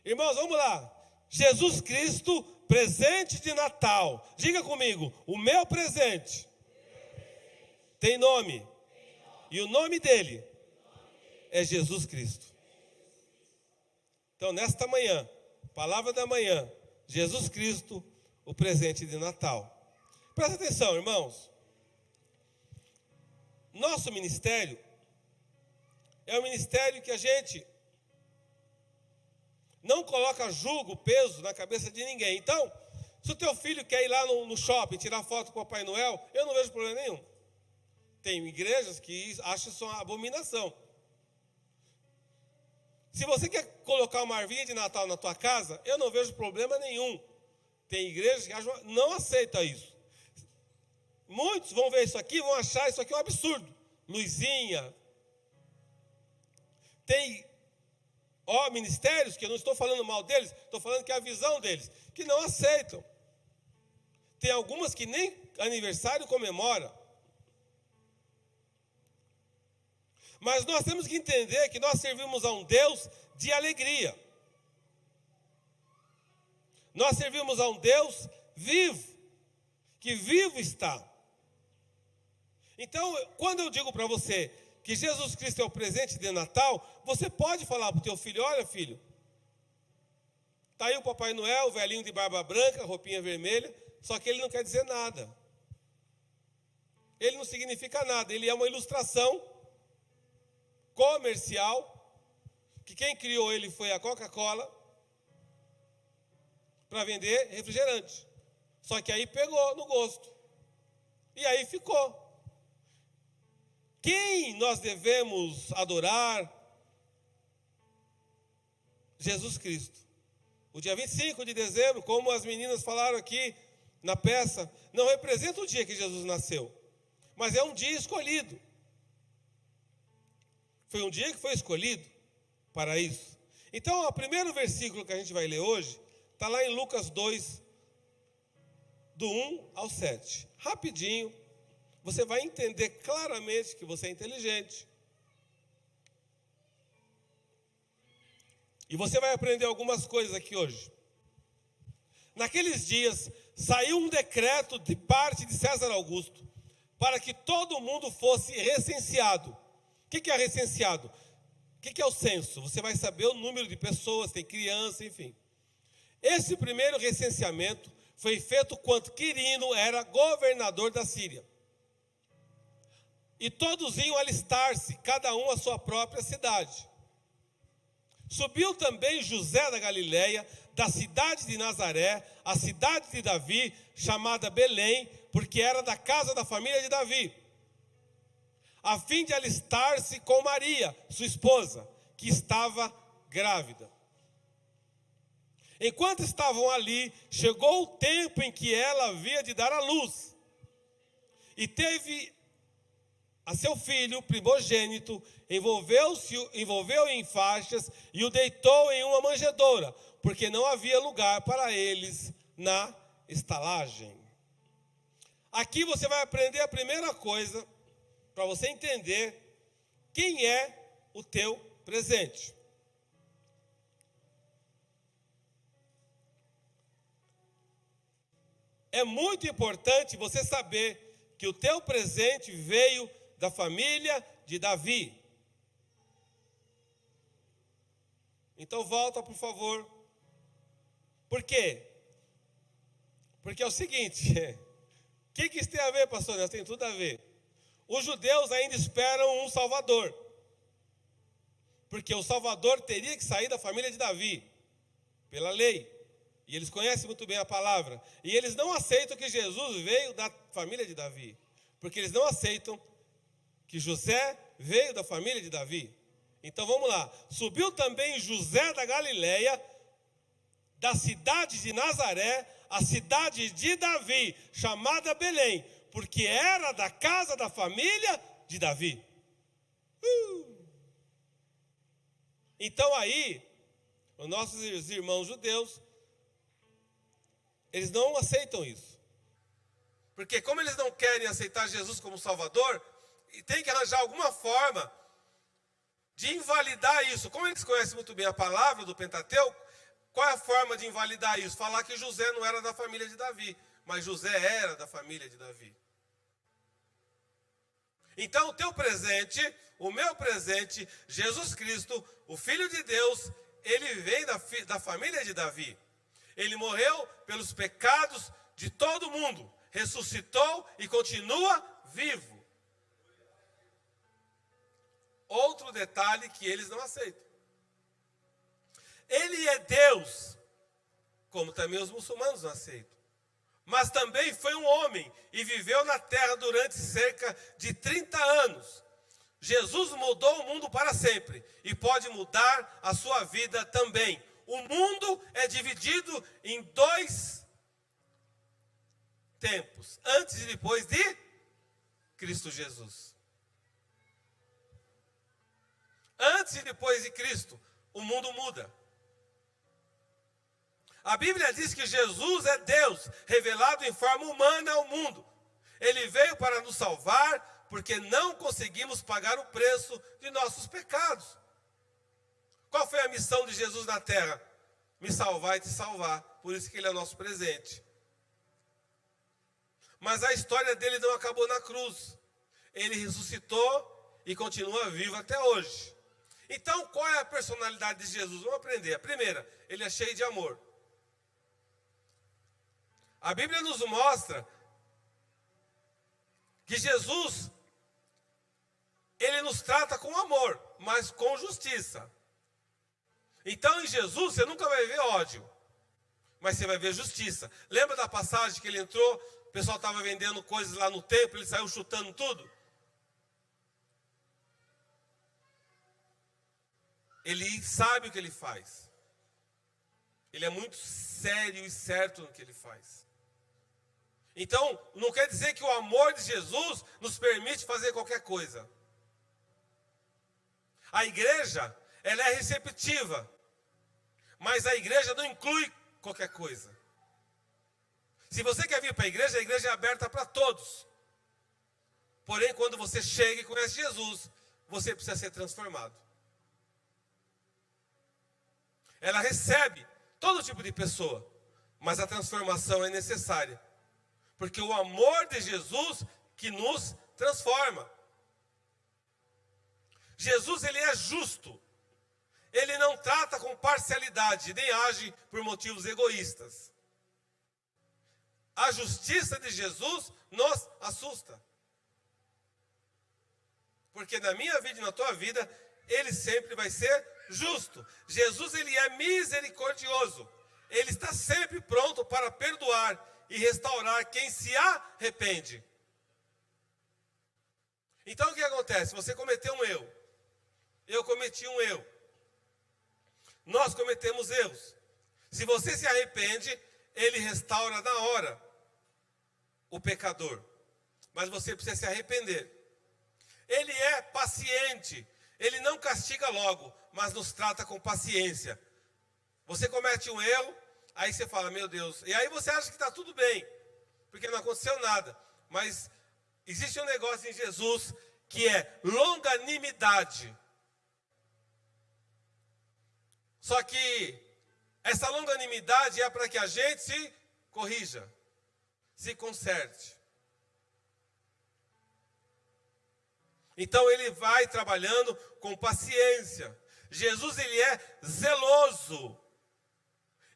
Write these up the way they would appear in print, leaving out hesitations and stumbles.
Irmãos, vamos lá. Jesus Cristo, presente de Natal. Diga comigo, o meu presente tem nome. E o nome dele é Jesus Cristo. Então, nesta manhã, palavra da manhã, Jesus Cristo, o presente de Natal. Presta atenção, irmãos. Nosso ministério é um ministério que a gente não coloca julgo, peso na cabeça de ninguém. Então, se o teu filho quer ir lá no shopping, tirar foto com o Papai Noel, eu não vejo problema nenhum. Tem igrejas que acham isso uma abominação. Se você quer colocar uma arvinha de Natal na tua casa, eu não vejo problema nenhum. Tem igrejas que não aceitam isso. Muitos vão ver isso aqui, vão achar isso aqui um absurdo. Luzinha. Tem ministérios, que eu não estou falando mal deles, estou falando que é a visão deles, que não aceitam. Tem algumas que nem aniversário comemora. Mas nós temos que entender que nós servimos a um Deus de alegria. Nós servimos a um Deus vivo, que vivo está. Então, quando eu digo para você que Jesus Cristo é o presente de Natal, você pode falar para o teu filho, olha filho, está aí o Papai Noel, o velhinho de barba branca, roupinha vermelha, só que ele não quer dizer nada. Ele não significa nada, ele é uma ilustração comercial, que quem criou ele foi a Coca-Cola, para vender refrigerante. Só que aí pegou no gosto. E aí ficou. Quem nós devemos adorar? Jesus Cristo. O dia 25 de dezembro, como as meninas falaram aqui na peça, não representa o dia que Jesus nasceu, mas é um dia escolhido. Foi um dia que foi escolhido para isso. Então, o primeiro versículo que a gente vai ler hoje está lá em Lucas 2, do 1 ao 7. Rapidinho, você vai entender claramente que você é inteligente. E você vai aprender algumas coisas aqui hoje. Naqueles dias, saiu um decreto de parte de César Augusto para que todo mundo fosse recenseado. O que é recenseado? O que é o censo? Você vai saber o número de pessoas, tem criança, enfim. Esse primeiro recenseamento foi feito quando Quirino era governador da Síria. E todos iam alistar-se, cada um à sua própria cidade. Subiu também José da Galileia, da cidade de Nazaré, a cidade de Davi, chamada Belém, porque era da casa da família de Davi, a fim de alistar-se com Maria, sua esposa, que estava grávida. Enquanto estavam ali, chegou o tempo em que ela havia de dar à luz. E teve a seu filho primogênito, envolveu em faixas e o deitou em uma manjedoura, porque não havia lugar para eles na estalagem. Aqui você vai aprender a primeira coisa, para você entender quem é o teu presente. É muito importante você saber que o teu presente veio da família de Davi. Então volta, por favor. Por quê? Porque é o seguinte, o que isso tem a ver, pastor Nelson? Tem tudo a ver. Os judeus ainda esperam um Salvador, porque o Salvador teria que sair da família de Davi, pela lei, e eles conhecem muito bem a palavra, e eles não aceitam que Jesus veio da família de Davi, porque eles não aceitam que José veio da família de Davi. Então vamos lá, subiu também José da Galileia, da cidade de Nazaré, a cidade de Davi, chamada Belém, porque era da casa da família de Davi. Então aí, os nossos irmãos judeus, eles não aceitam isso. Porque como eles não querem aceitar Jesus como Salvador, tem que arranjar alguma forma de invalidar isso. Como eles conhecem muito bem a palavra do Pentateuco, Qual é a forma de invalidar isso? Falar que José não era da família de Davi, mas José era da família de Davi. Então o teu presente, o meu presente, Jesus Cristo, o Filho de Deus, ele vem da família de Davi. Ele morreu pelos pecados de todo mundo, ressuscitou e continua vivo. Outro detalhe que eles não aceitam. Ele é Deus, como também os muçulmanos não aceitam. Mas também foi um homem e viveu na terra durante cerca de 30 anos. Jesus mudou o mundo para sempre e pode mudar a sua vida também. O mundo é dividido em 2 tempos, antes e depois de Cristo Jesus. Antes e depois de Cristo, o mundo muda. A Bíblia diz que Jesus é Deus, revelado em forma humana ao mundo. Ele veio para nos salvar, porque não conseguimos pagar o preço de nossos pecados. Qual foi a missão de Jesus na terra? Me salvar e te salvar. Por isso que ele é nosso presente. Mas a história dele não acabou na cruz. Ele ressuscitou e continua vivo até hoje. Então, qual é a personalidade de Jesus? Vamos aprender. A primeira, ele é cheio de amor. A Bíblia nos mostra que Jesus, ele nos trata com amor, mas com justiça. Então, em Jesus, você nunca vai ver ódio, mas você vai ver justiça. Lembra da passagem que ele entrou, o pessoal estava vendendo coisas lá no templo, ele saiu chutando tudo? Ele sabe o que ele faz. Ele é muito sério e certo no que ele faz. Então, não quer dizer que o amor de Jesus nos permite fazer qualquer coisa. A igreja, ela é receptiva, mas a igreja não inclui qualquer coisa. Se você quer vir para a igreja é aberta para todos. Porém, quando você chega e conhece Jesus, você precisa ser transformado. Ela recebe todo tipo de pessoa, mas a transformação é necessária. Porque o amor de Jesus que nos transforma. Jesus, ele é justo. Ele não trata com parcialidade, nem age por motivos egoístas. A justiça de Jesus nos assusta. Porque na minha vida e na tua vida, ele sempre vai ser justo. Jesus, ele é misericordioso. Ele está sempre pronto para perdoar e restaurar quem se arrepende. Então o que acontece? Você cometeu um erro. Eu cometi um erro. Nós cometemos erros. Se você se arrepende, ele restaura na hora o pecador. Mas você precisa se arrepender. Ele é paciente. Ele não castiga logo, mas nos trata com paciência. Você comete um erro, aí você fala, meu Deus, e aí você acha que está tudo bem, porque não aconteceu nada. Mas existe um negócio em Jesus que é longanimidade. Só que essa longanimidade é para que a gente se corrija, se conserte. Então ele vai trabalhando com paciência. Jesus, ele é zeloso.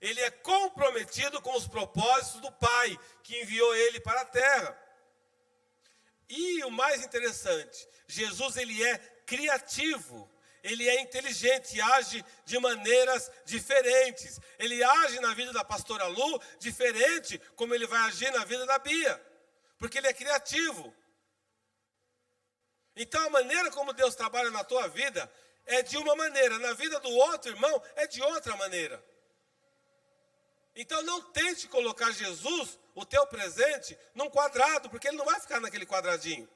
Ele é comprometido com os propósitos do Pai, que enviou ele para a terra. E o mais interessante, Jesus, ele é criativo. Ele é inteligente e age de maneiras diferentes. Ele age na vida da pastora Lu diferente como ele vai agir na vida da Bia. Porque ele é criativo. Então a maneira como Deus trabalha na tua vida é de uma maneira. Na vida do outro irmão é de outra maneira. Então não tente colocar Jesus, o teu presente, num quadrado, porque ele não vai ficar naquele quadradinho.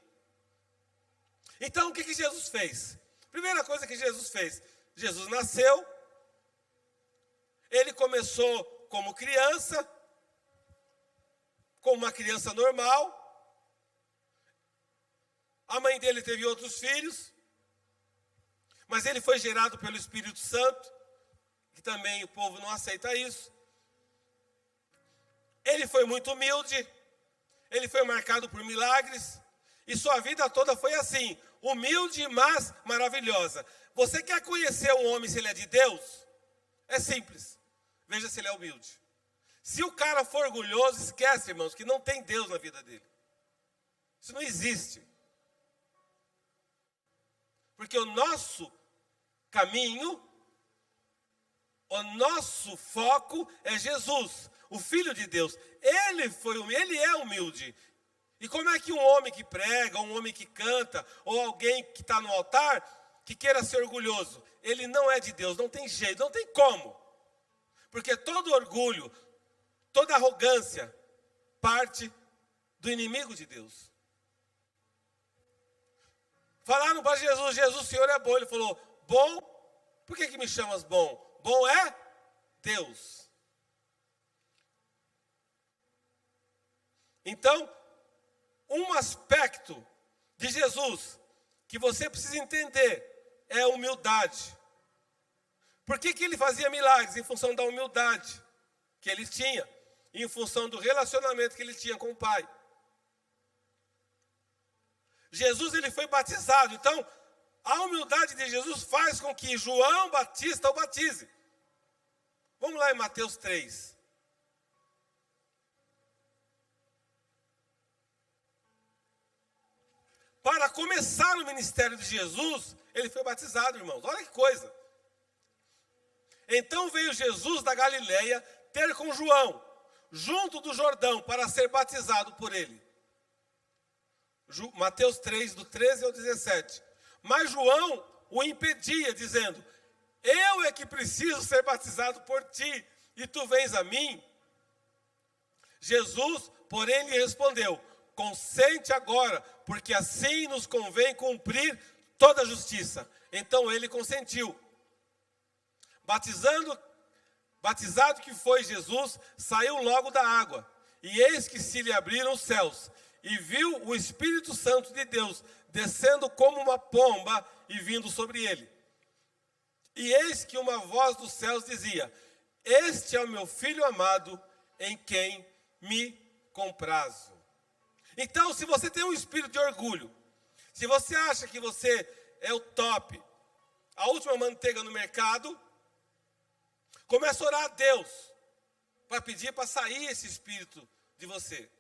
Então o que Jesus fez? Primeira coisa que Jesus fez, Jesus nasceu, ele começou como criança, como uma criança normal, a mãe dele teve outros filhos, mas ele foi gerado pelo Espírito Santo, que também o povo não aceita isso. Ele foi muito humilde, ele foi marcado por milagres, e sua vida toda foi assim, humilde, mas maravilhosa. Você quer conhecer um homem se ele é de Deus? É simples, veja se ele é humilde. Se o cara for orgulhoso, esquece, irmãos, que não tem Deus na vida dele. Isso não existe. Porque o nosso caminho, o nosso foco é Jesus, o Filho de Deus. Ele é humilde. E como é que um homem que prega, um homem que canta, ou alguém que está no altar, que queira ser orgulhoso, ele não é de Deus, não tem jeito, não tem como. Porque todo orgulho, toda arrogância, parte do inimigo de Deus. Falaram para Jesus, Jesus, o Senhor é bom. Ele falou, bom? Por que me chamas bom? Bom é Deus. Então, um aspecto de Jesus que você precisa entender é a humildade. Por que ele fazia milagres? Em função da humildade que ele tinha, em função do relacionamento que ele tinha com o Pai. Jesus, ele foi batizado, então a humildade de Jesus faz com que João Batista o batize. Vamos lá em Mateus 3. Para começar o ministério de Jesus, ele foi batizado, irmãos. Olha que coisa. Então veio Jesus da Galileia ter com João, junto do Jordão, para ser batizado por ele. Mateus 3, do 13 ao 17. Mas João o impedia, dizendo, eu é que preciso ser batizado por ti, e tu vens a mim? Jesus, porém, lhe respondeu, consente agora, porque assim nos convém cumprir toda a justiça. Então ele consentiu. Batizado que foi Jesus, saiu logo da água, e eis que se lhe abriram os céus, e viu o Espírito Santo de Deus, descendo como uma pomba e vindo sobre ele. E eis que uma voz dos céus dizia, este é o meu Filho amado, em quem me comprazo. Então, se você tem um espírito de orgulho, se você acha que você é o top, a última manteiga no mercado, comece a orar a Deus, para pedir para sair esse espírito de você.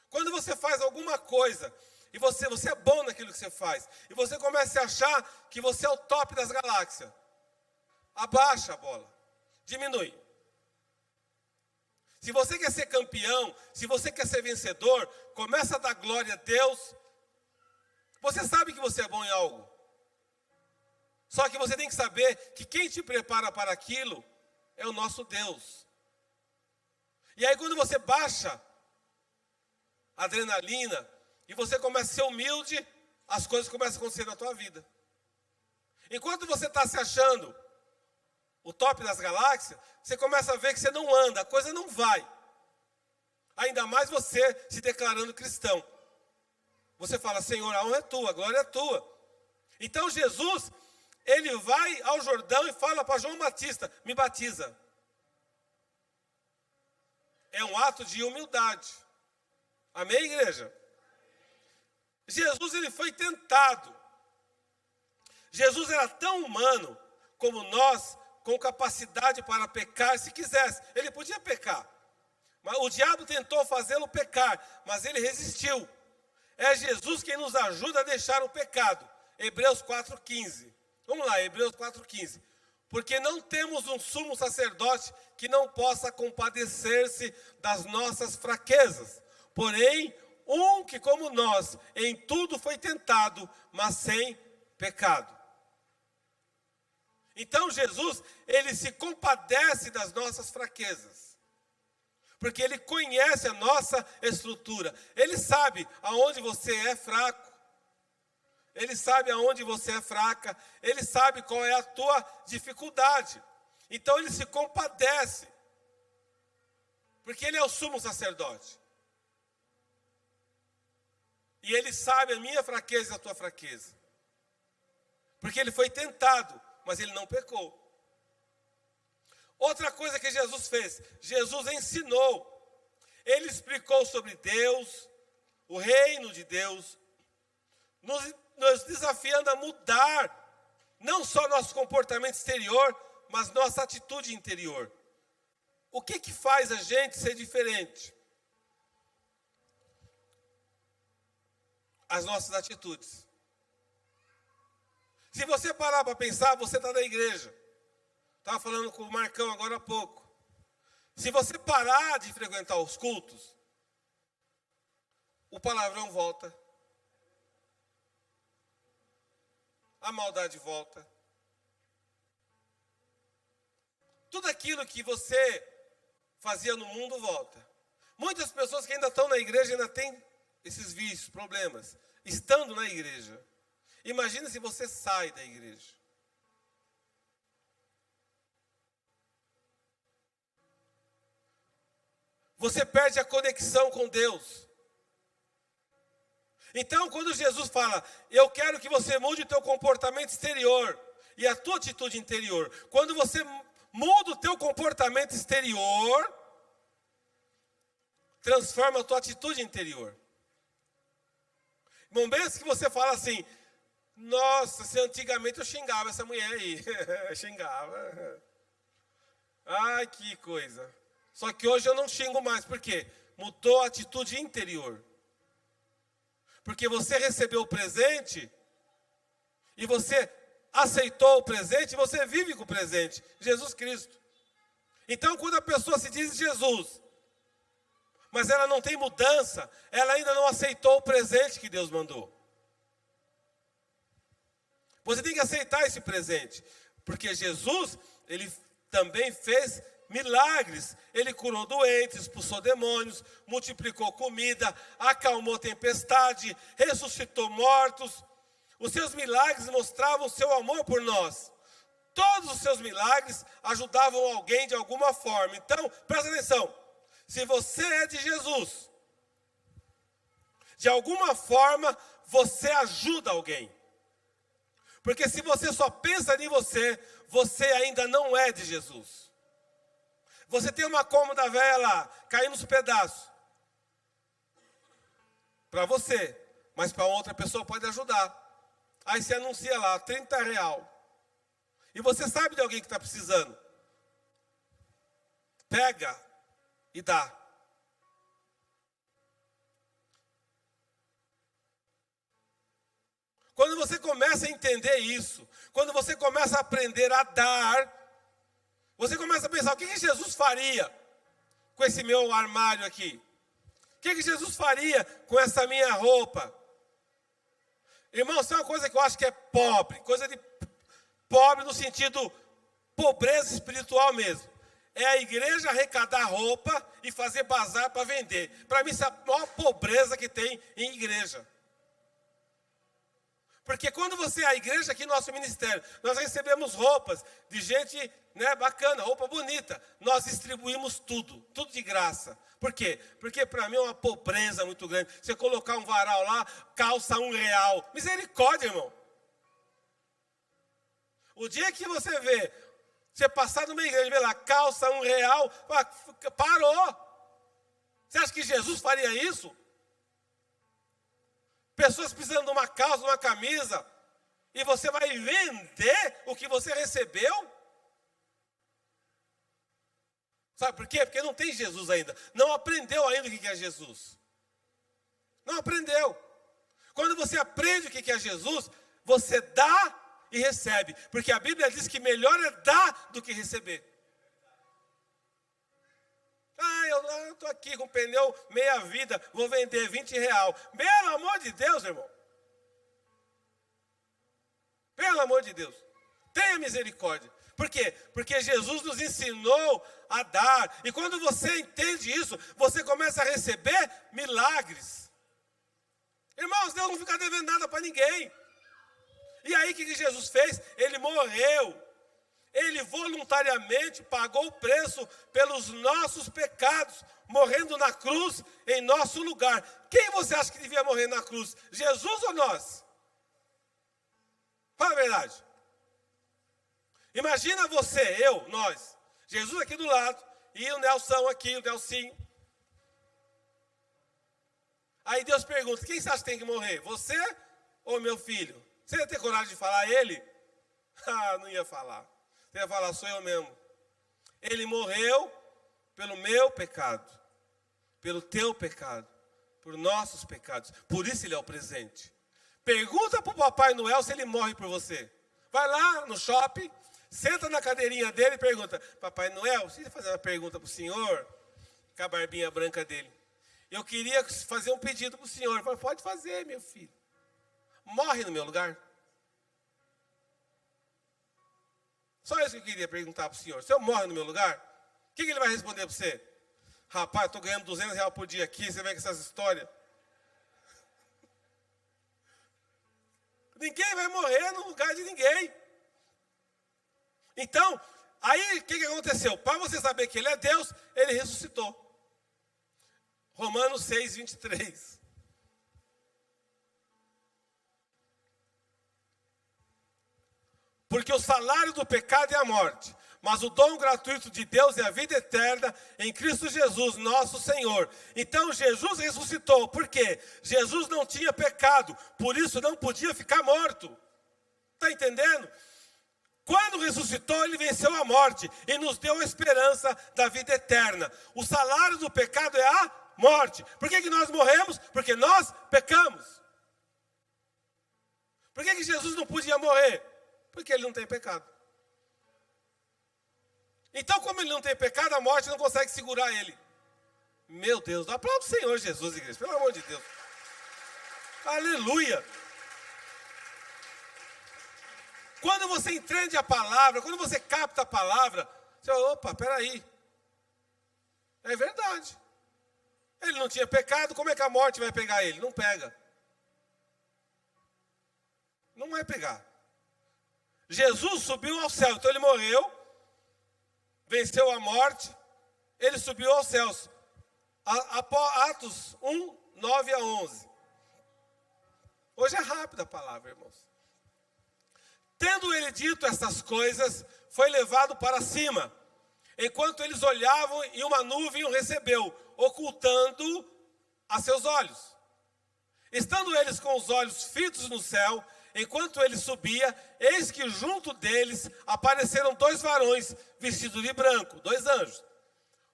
Quando você faz alguma coisa, e você é bom naquilo que você faz, e você começa a achar que você é o top das galáxias, abaixa a bola, diminui. Se você quer ser campeão, se você quer ser vencedor, começa a dar glória a Deus. Você sabe que você é bom em algo. Só que você tem que saber que quem te prepara para aquilo é o nosso Deus. E aí quando você baixa a adrenalina e você começa a ser humilde, as coisas começam a acontecer na tua vida. Enquanto você está se achando o top das galáxias, você começa a ver que você não anda, a coisa não vai. Ainda mais você se declarando cristão. Você fala, Senhor, a honra é tua, a glória é tua. Então Jesus, ele vai ao Jordão e fala para João Batista, me batiza. É um ato de humildade. Amém, igreja? Jesus, ele foi tentado. Jesus era tão humano como nós, com capacidade para pecar se quisesse. Ele podia pecar. Mas o diabo tentou fazê-lo pecar, mas ele resistiu. É Jesus quem nos ajuda a deixar o pecado. Hebreus 4,15. Vamos lá, Hebreus 4,15. Porque não temos um sumo sacerdote que não possa compadecer-se das nossas fraquezas. Porém, um que como nós, em tudo foi tentado, mas sem pecado. Então Jesus, ele se compadece das nossas fraquezas. Porque ele conhece a nossa estrutura. Ele sabe aonde você é fraco. Ele sabe aonde você é fraca. Ele sabe qual é a tua dificuldade. Então ele se compadece. Porque ele é o sumo sacerdote. E ele sabe a minha fraqueza e a tua fraqueza. Porque ele foi tentado, mas ele não pecou. Outra coisa que Jesus fez, Jesus ensinou. Ele explicou sobre Deus, o reino de Deus, nos desafiando a mudar não só nosso comportamento exterior, mas nossa atitude interior. O que faz a gente ser diferente? As nossas atitudes. Se você parar para pensar, você está na igreja. Estava falando com o Marcão agora há pouco. Se você parar de frequentar os cultos, o palavrão volta. A maldade volta. Tudo aquilo que você fazia no mundo volta. Muitas pessoas que ainda estão na igreja ainda têm esses vícios, problemas, estando na igreja. Imagina se você sai da igreja. Você perde a conexão com Deus. Então, quando Jesus fala, eu quero que você mude o teu comportamento exterior e a tua atitude interior. Quando você muda o teu comportamento exterior, transforma a tua atitude interior. Momentos que você fala assim, nossa, se antigamente eu xingava essa mulher aí. Xingava. Ai, que coisa. Só que hoje eu não xingo mais. Por quê? Mudou a atitude interior. Porque você recebeu o presente e você aceitou o presente e você vive com o presente. Jesus Cristo. Então, quando a pessoa se diz Jesus, mas ela não tem mudança, ela ainda não aceitou o presente que Deus mandou. Você tem que aceitar esse presente. Porque Jesus, ele também fez milagres. Ele curou doentes, expulsou demônios, multiplicou comida, acalmou tempestade, ressuscitou mortos. Os seus milagres mostravam o seu amor por nós. Todos os seus milagres ajudavam alguém de alguma forma. Então, presta atenção. Se você é de Jesus, de alguma forma, você ajuda alguém. Porque se você só pensa em você, você ainda não é de Jesus. Você tem uma cômoda velha lá, caindo nos pedaços. Para você, mas para outra pessoa pode ajudar. Aí você anuncia lá, R$30. E você sabe de alguém que está precisando. Pega e dá. Quando você começa a entender isso, quando você começa a aprender a dar, você começa a pensar, o que Jesus faria com esse meu armário aqui? O que Jesus faria com essa minha roupa? Irmão, isso é uma coisa que eu acho que é pobre, coisa de pobre no sentido pobreza espiritual mesmo. É a igreja arrecadar roupa e fazer bazar para vender. Para mim, isso é a maior pobreza que tem em igreja. Porque quando você é a igreja aqui no nosso ministério, nós recebemos roupas de gente, né, bacana, roupa bonita. Nós distribuímos tudo de graça. Por quê? Porque para mim é uma pobreza muito grande. Você colocar um varal lá, calça R$1. Misericórdia, irmão. O dia que você vê, você passar numa igreja e vê lá, calça R$1, parou. Você acha que Jesus faria isso? Pessoas precisando de uma calça, de uma camisa, e você vai vender o que você recebeu? Sabe por quê? Porque não tem Jesus ainda. Não aprendeu ainda o que é Jesus. Não aprendeu. Quando você aprende o que é Jesus, você dá e recebe. Porque a Bíblia diz que melhor é dar do que receber. Eu estou aqui com pneu meia vida, vou vender R$20. Pelo amor de Deus, irmão. Pelo amor de Deus. Tenha misericórdia. Por quê? Porque Jesus nos ensinou a dar. E quando você entende isso, você começa a receber milagres. Irmãos, Deus não fica devendo nada para ninguém. E aí o que Jesus fez? Ele morreu. Ele voluntariamente pagou o preço pelos nossos pecados, morrendo na cruz em nosso lugar. Quem você acha que devia morrer na cruz? Jesus ou nós? Fala a verdade. Imagina você, nós. Jesus aqui do lado, e o Nelson aqui, o Nelsinho. Aí Deus pergunta, quem você acha que tem que morrer? Você ou meu filho? Você ia ter coragem de falar ele? Ah, não ia falar. Você ia falar, sou eu mesmo. Ele morreu pelo meu pecado, pelo teu pecado, por nossos pecados. Por isso ele é o presente. Pergunta para o Papai Noel se ele morre por você. Vai lá no shopping, senta na cadeirinha dele e pergunta, Papai Noel, deixa eu fazer uma pergunta para o senhor, com a barbinha branca dele. Eu queria fazer um pedido para o senhor. Ele falou, pode fazer, meu filho. Morre no meu lugar. Só isso que eu queria perguntar para o senhor. Se eu morre no meu lugar, o que ele vai responder para você? Rapaz, estou ganhando R$200 por dia aqui, você vem com essas histórias. Ninguém vai morrer no lugar de ninguém. Então, aí o que aconteceu? Para você saber que ele é Deus, ele ressuscitou. Romanos 6, 23. Porque o salário do pecado é a morte, mas o dom gratuito de Deus é a vida eterna em Cristo Jesus, nosso Senhor. Então Jesus ressuscitou, por quê? Jesus não tinha pecado, por isso não podia ficar morto. Está entendendo? Quando ressuscitou, ele venceu a morte e nos deu a esperança da vida eterna. O salário do pecado é a morte. Por que nós morremos? Porque nós pecamos. Por que Jesus não podia morrer? Porque ele não tem pecado. Então, como ele não tem pecado, a morte não consegue segurar ele. Meu Deus, aplauda o Senhor Jesus, igreja, pelo amor de Deus. Aleluia. Quando você entende a palavra, quando você capta a palavra, você fala, opa, peraí. É verdade. Ele não tinha pecado, como é que a morte vai pegar ele? Não pega. Não vai pegar. Jesus subiu ao céu, então ele morreu, venceu a morte, ele subiu aos céus. Atos 1, 9 a 11. Hoje é rápida a palavra, irmãos. Tendo ele dito essas coisas, foi levado para cima. Enquanto eles olhavam, e uma nuvem o recebeu, ocultando a seus olhos. Estando eles com os olhos fitos no céu, enquanto ele subia, eis que junto deles apareceram 2 varões vestidos de branco, 2 anjos,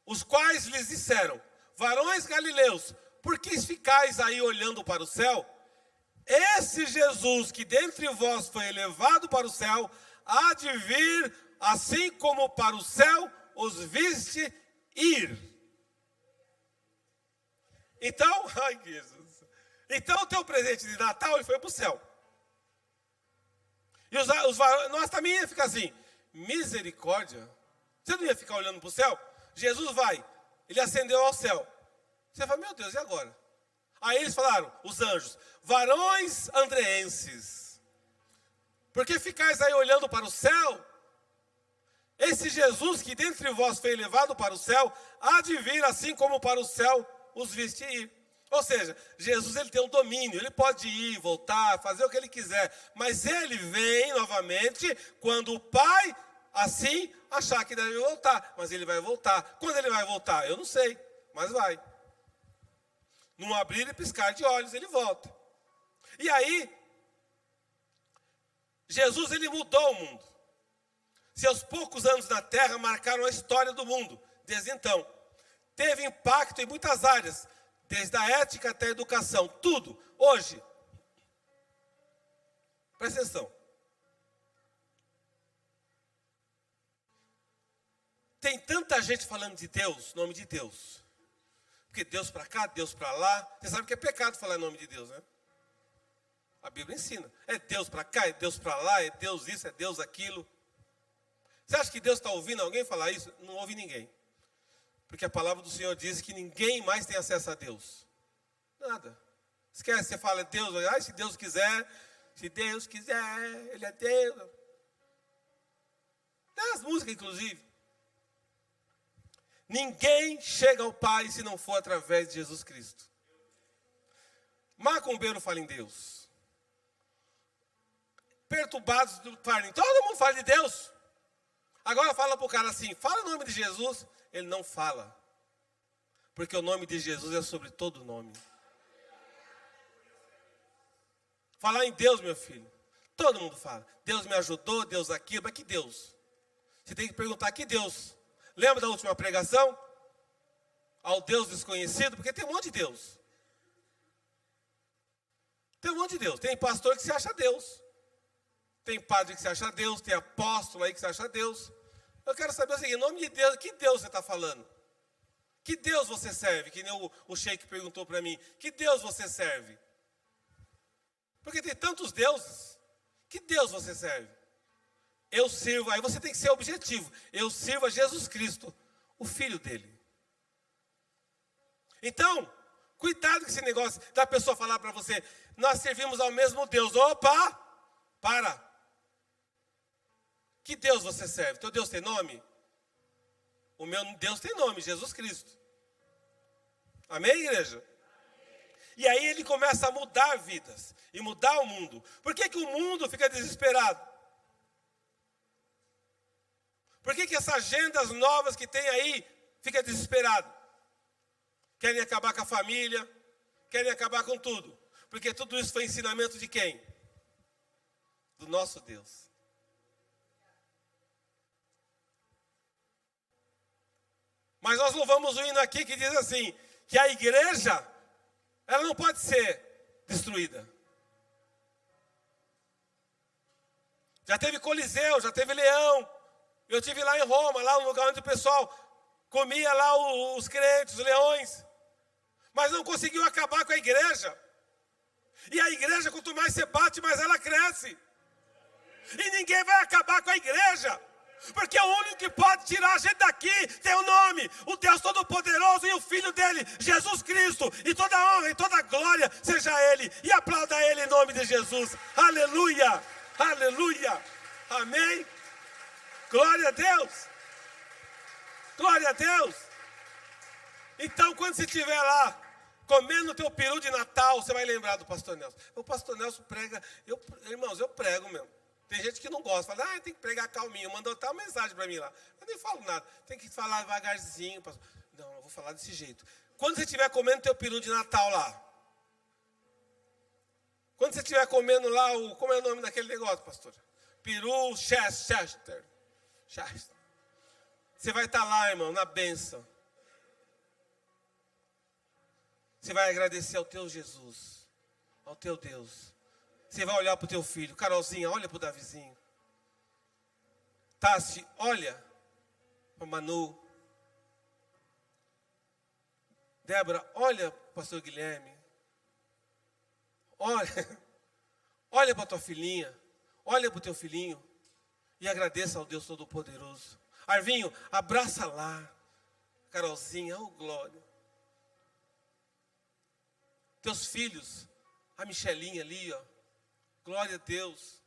os quais lhes disseram, varões galileus, por que ficais aí olhando para o céu? Esse Jesus que dentre vós foi elevado para o céu, há de vir, assim como para o céu os viste ir. Então, ai Jesus, então o teu presente de Natal ele foi para o céu. E nós também ia ficar assim, misericórdia. Você não ia ficar olhando para o céu? Jesus vai, ele ascendeu ao céu. Você fala, meu Deus, e agora? Aí eles falaram, os anjos, varões andreenses, por que ficais aí olhando para o céu? Esse Jesus que dentre vós foi elevado para o céu, há de vir assim como para o céu os viste ir. Ou seja, Jesus ele tem um domínio, ele pode ir, voltar, fazer o que ele quiser, mas ele vem novamente quando o Pai assim achar que deve voltar, mas ele vai voltar. Quando ele vai voltar? Eu não sei, mas vai. Num abrir e piscar de olhos, ele volta. E aí, Jesus ele mudou o mundo. Seus poucos anos na terra marcaram a história do mundo, desde então. Teve impacto em muitas áreas, desde a ética até a educação, tudo. Hoje, presta atenção. Tem tanta gente falando de Deus, nome de Deus. Porque Deus para cá, Deus para lá. Você sabe que é pecado falar em nome de Deus, né? A Bíblia ensina. É Deus para cá, é Deus para lá, é Deus isso, é Deus aquilo. Você acha que Deus está ouvindo alguém falar isso? Não ouve ninguém. Porque a palavra do Senhor diz que ninguém mais tem acesso a Deus. Nada. Esquece, você fala Deus, se Deus quiser, Ele é Deus. Tem as músicas, inclusive. Ninguém chega ao Pai se não for através de Jesus Cristo. Macumbeiro fala em Deus. Perturbados falam em todo mundo fala de Deus. Agora fala para o cara assim, fala o nome de Jesus. Ele não fala. Porque o nome de Jesus é sobre todo nome. Falar em Deus, meu filho. Todo mundo fala. Deus me ajudou, Deus aquilo. Mas que Deus? Você tem que perguntar que Deus. Lembra da última pregação? Ao Deus desconhecido? Porque tem um monte de Deus. Tem um monte de Deus. Tem pastor que se acha Deus. Tem padre que se acha Deus. Tem apóstolo aí que se acha Deus. Eu quero saber o seguinte, em nome de Deus, que Deus você está falando? Que Deus você serve? Que nem o Sheik perguntou para mim. Que Deus você serve? Porque tem tantos deuses. Que Deus você serve? Eu sirvo, aí você tem que ser objetivo. Eu sirvo a Jesus Cristo, o Filho dele. Então, cuidado com esse negócio da pessoa falar para você, nós servimos ao mesmo Deus. Opa, para. Que Deus você serve? Teu Deus tem nome? O meu Deus tem nome, Jesus Cristo. Amém, igreja? E aí ele começa a mudar vidas e mudar o mundo. Por que que o mundo fica desesperado? Por que que essas agendas novas que tem aí fica desesperado? Querem acabar com a família, querem acabar com tudo. Porque tudo isso foi ensinamento de quem? Do nosso Deus. Mas nós louvamos o hino aqui que diz assim, que a igreja, ela não pode ser destruída. Já teve Coliseu, já teve Leão. Eu estive lá em Roma, lá no lugar onde o pessoal comia lá os crentes, os leões. Mas não conseguiu acabar com a igreja. E a igreja, quanto mais você bate, mais ela cresce. E ninguém vai acabar com a igreja. Porque o único que pode tirar a gente daqui tem o nome, o Deus Todo-Poderoso e o Filho dele, Jesus Cristo. E toda honra e toda glória seja a ele. E aplauda ele em nome de Jesus. Aleluia, aleluia, amém. Glória a Deus. Glória a Deus. Então quando você estiver lá, comendo o teu peru de Natal, você vai lembrar do pastor Nelson. O pastor Nelson prega, irmãos, eu prego mesmo. Tem gente que não gosta, fala, tem que pregar calminho, mandou tal mensagem para mim lá. Eu nem falo nada, tem que falar devagarzinho. Pastor. Não, eu vou falar desse jeito. Quando você estiver comendo teu peru de Natal lá, quando você estiver comendo lá, como é o nome daquele negócio, pastor? Peru Chester. Você vai estar lá, irmão, na bênção. Você vai agradecer ao teu Jesus, ao teu Deus. Você vai olhar para o teu filho. Carolzinha, olha para o Davizinho. Tassi, olha para Manu. Débora, olha para o pastor Guilherme. Olha para a tua filhinha. Olha para o teu filhinho. E agradeça ao Deus Todo-Poderoso. Arvinho, abraça lá. Carolzinha, oh glória. Teus filhos, a Michelinha ali, ó. Glória a Deus.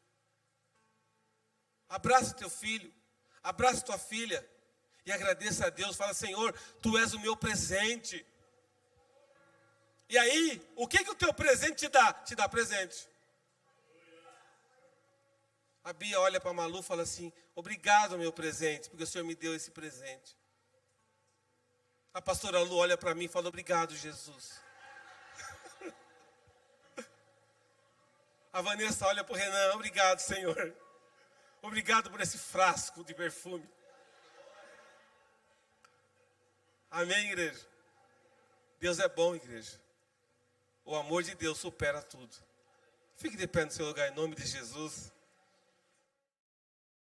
Abraça teu filho, abraça tua filha e agradeça a Deus. Fala, Senhor, Tu és o meu presente. E aí, o que o teu presente te dá? Te dá presente. A Bia olha para a Malu e fala assim, obrigado meu presente, porque o Senhor me deu esse presente. A pastora Lu olha para mim e fala, obrigado Jesus. A Vanessa olha para o Renan, obrigado, Senhor. Obrigado por esse frasco de perfume. Amém, igreja? Deus é bom, igreja. O amor de Deus supera tudo. Fique de pé no seu lugar, em nome de Jesus.